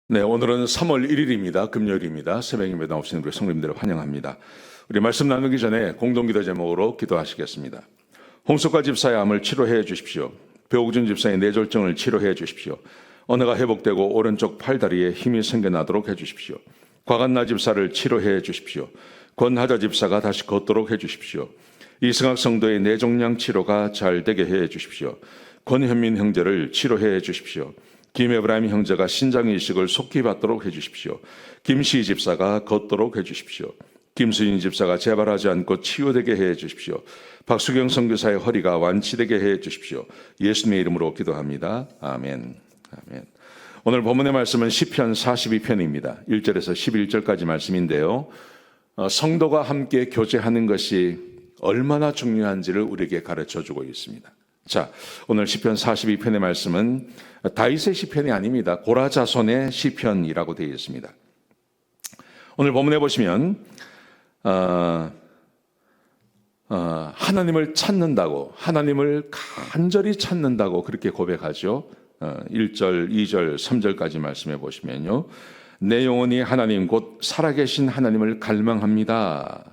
네, 오늘은 3월 1일입니다. 금요일입니다. 새벽 예배 나오시는 우리 성도님들을 환영합니다. 우리 말씀 나누기 전에 공동기도 제목으로 기도하시겠습니다. 홍석화 집사의 암을 치료해 주십시오. 배옥준 집사의 뇌졸중을 치료해 주십시오. 언어가 회복되고 오른쪽 팔다리에 힘이 생겨나도록 해 주십시오. 곽한나 집사를 치료해 주십시오. 권하자 집사가 다시 걷도록 해 주십시오. 이승학 성도의 뇌종양 치료가 잘 되게 해 주십시오. 권현민 형제를 치료해 주십시오. 김에브라임 형제가 신장 이식을 속히 받도록 해주십시오. 김시희 집사가 걷도록 해주십시오. 김수인 집사가 재발하지 않고 치유되게 해주십시오. 박수경 선교사의 허리가 완치되게 해주십시오. 예수님의 이름으로 기도합니다. 아멘. 아멘. 오늘 본문의 말씀은 시편 42편입니다. 1절에서 11절까지 말씀인데요. 성도가 함께 교제하는 것이 얼마나 중요한지를 우리에게 가르쳐주고 있습니다. 자, 오늘 시편 42편의 말씀은 다윗의 시편이 아닙니다. 고라 자손의 시편이라고 되어 있습니다. 오늘 본문에 보시면 하나님을 찾는다고, 하나님을 간절히 찾는다고 그렇게 고백하죠. 1절, 2절, 3절까지 말씀해 보시면요. 내 영혼이 하나님 곧 살아계신 하나님을 갈망합니다.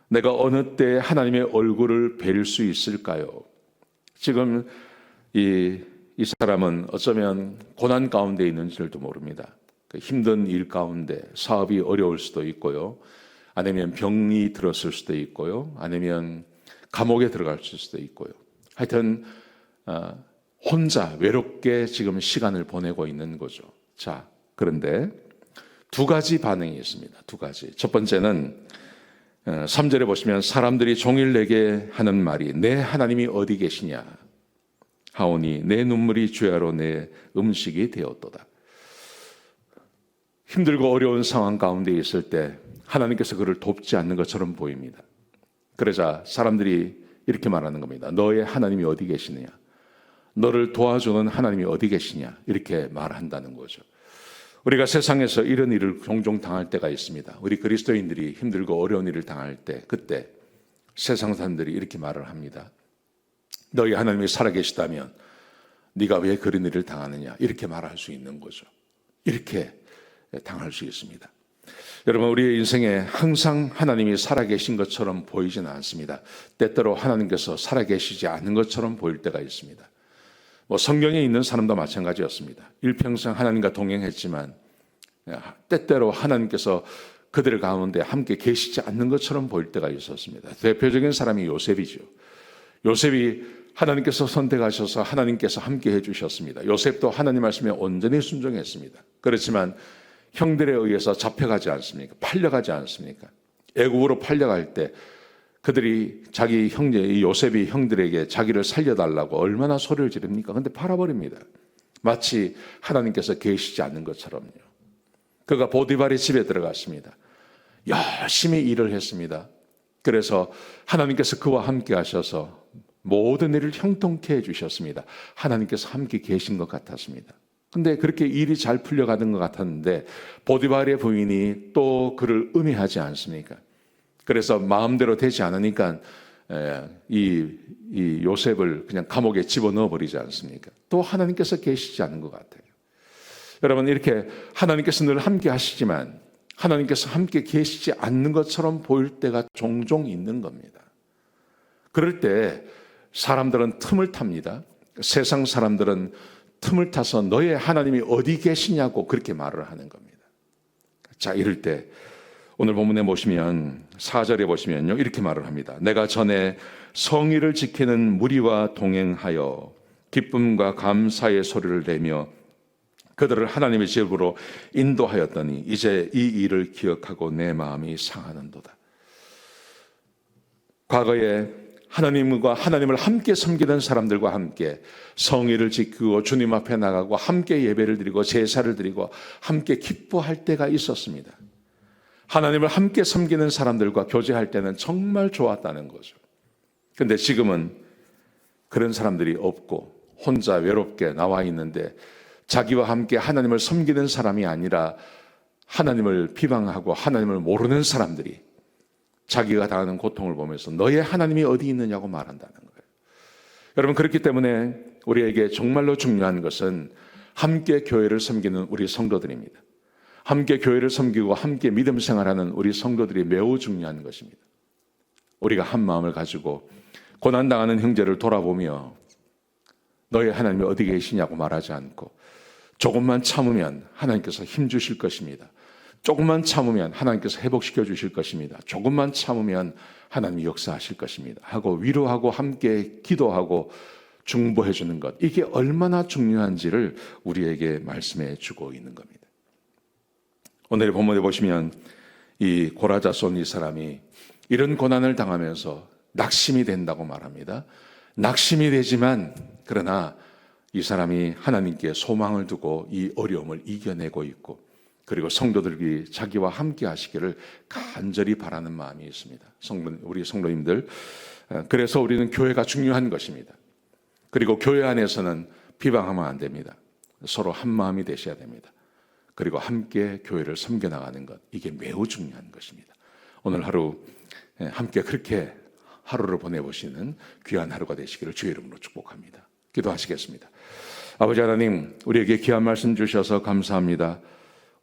내가 어느 때 하나님의 얼굴을 뵐 수 있을까요? 지금 이 사람은 어쩌면 고난 가운데 있는지도 모릅니다. 힘든 일 가운데 사업이 어려울 수도 있고요. 아니면 병이 들었을 수도 있고요. 아니면 감옥에 들어갈 수도 있고요. 하여튼 혼자 외롭게 지금 시간을 보내고 있는 거죠. 자, 그런데 두 가지 반응이 있습니다. 두 가지. 첫 번째는 3절에 보시면 사람들이 종일 내게 하는 말이 내 하나님이 어디 계시냐 하오니 내 눈물이 주야로 내 음식이 되었도다. 힘들고 어려운 상황 가운데 있을 때 하나님께서 그를 돕지 않는 것처럼 보입니다. 그러자 사람들이 이렇게 말하는 겁니다. 너의 하나님이 어디 계시느냐, 너를 도와주는 하나님이 어디 계시냐, 이렇게 말한다는 거죠. 우리가 세상에서 이런 일을 종종 당할 때가 있습니다. 우리 그리스도인들이 힘들고 어려운 일을 당할 때, 그때 세상 사람들이 이렇게 말을 합니다. 너희 하나님이 살아계시다면 네가 왜 그런 일을 당하느냐, 이렇게 말할 수 있는 거죠. 이렇게 당할 수 있습니다. 여러분, 우리의 인생에 항상 하나님이 살아계신 것처럼 보이지는 않습니다. 때때로 하나님께서 살아계시지 않은 것처럼 보일 때가 있습니다. 성경에 있는 사람도 마찬가지였습니다. 일평생 하나님과 동행했지만 때때로 하나님께서 그들 가운데 함께 계시지 않는 것처럼 보일 때가 있었습니다. 대표적인 사람이 요셉이죠. 요셉이 하나님께서 선택하셔서 하나님께서 함께 해주셨습니다. 요셉도 하나님 말씀에 온전히 순종했습니다. 그렇지만 형들에 의해서 잡혀가지 않습니까? 팔려가지 않습니까? 애국으로 팔려갈 때 그들이 자기 형제 요셉이 형들에게 자기를 살려달라고 얼마나 소리를 지릅니까? 근데 팔아버립니다. 마치 하나님께서 계시지 않는 것처럼요. 그가 보디발의 집에 들어갔습니다. 열심히 일을 했습니다. 그래서 하나님께서 그와 함께 하셔서 모든 일을 형통케 해주셨습니다. 하나님께서 함께 계신 것 같았습니다. 근데 그렇게 일이 잘 풀려가는 것 같았는데 보디발의 부인이 또 그를 음해하지 않습니까? 그래서 마음대로 되지 않으니까 이 요셉을 그냥 감옥에 집어넣어 버리지 않습니까? 또 하나님께서 계시지 않은 것 같아요. 여러분, 이렇게 하나님께서 늘 함께 하시지만 하나님께서 함께 계시지 않는 것처럼 보일 때가 종종 있는 겁니다. 그럴 때 사람들은 틈을 탑니다. 세상 사람들은 틈을 타서 너의 하나님이 어디 계시냐고 그렇게 말을 하는 겁니다. 자, 이럴 때 오늘 본문에 보시면 4절에 보시면요, 이렇게 말을 합니다. 내가 전에 성의를 지키는 무리와 동행하여 기쁨과 감사의 소리를 내며 그들을 하나님의 집으로 인도하였더니 이제 이 일을 기억하고 내 마음이 상하는도다. 과거에 하나님을 함께 섬기는 사람들과 함께 성의를 지키고 주님 앞에 나가고 함께 예배를 드리고 제사를 드리고 함께 기뻐할 때가 있었습니다. 하나님을 함께 섬기는 사람들과 교제할 때는 정말 좋았다는 거죠. 그런데 지금은 그런 사람들이 없고 혼자 외롭게 나와 있는데 자기와 함께 하나님을 섬기는 사람이 아니라 하나님을 비방하고 하나님을 모르는 사람들이 자기가 당하는 고통을 보면서 너의 하나님이 어디 있느냐고 말한다는 거예요. 여러분, 그렇기 때문에 우리에게 정말로 중요한 것은 함께 교회를 섬기는 우리 성도들입니다. 함께 교회를 섬기고 함께 믿음 생활하는 우리 성도들이 매우 중요한 것입니다. 우리가 한 마음을 가지고 고난당하는 형제를 돌아보며 너의 하나님이 어디 계시냐고 말하지 않고 조금만 참으면 하나님께서 힘 주실 것입니다. 조금만 참으면 하나님께서 회복시켜 주실 것입니다. 조금만 참으면 하나님이 역사하실 것입니다. 하고 위로하고 함께 기도하고 중보해 주는 것, 이게 얼마나 중요한지를 우리에게 말씀해 주고 있는 겁니다. 오늘 본문에 보시면 이 고라자손 이 사람이 이런 고난을 당하면서 낙심이 된다고 말합니다. 낙심이 되지만 그러나 이 사람이 하나님께 소망을 두고 이 어려움을 이겨내고 있고, 그리고 성도들이 자기와 함께 하시기를 간절히 바라는 마음이 있습니다. 우리 성도님들, 그래서 우리는 교회가 중요한 것입니다. 그리고 교회 안에서는 비방하면 안 됩니다. 서로 한 마음이 되셔야 됩니다. 그리고 함께 교회를 섬겨나가는 것, 이게 매우 중요한 것입니다. 오늘 하루 함께 그렇게 하루를 보내보시는 귀한 하루가 되시기를 주의 이름으로 축복합니다. 기도하시겠습니다. 아버지 하나님, 우리에게 귀한 말씀 주셔서 감사합니다.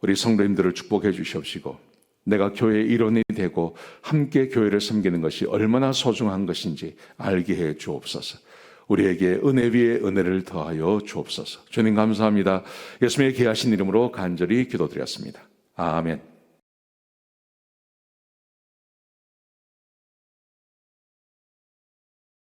우리 성도님들을 축복해 주시옵시고, 내가 교회의 일원이 되고 함께 교회를 섬기는 것이 얼마나 소중한 것인지 알게 해 주옵소서. 우리에게 은혜 위에 은혜를 더하여 주옵소서. 주님 감사합니다. 예수님의 귀하신 이름으로 간절히 기도드렸습니다. 아멘.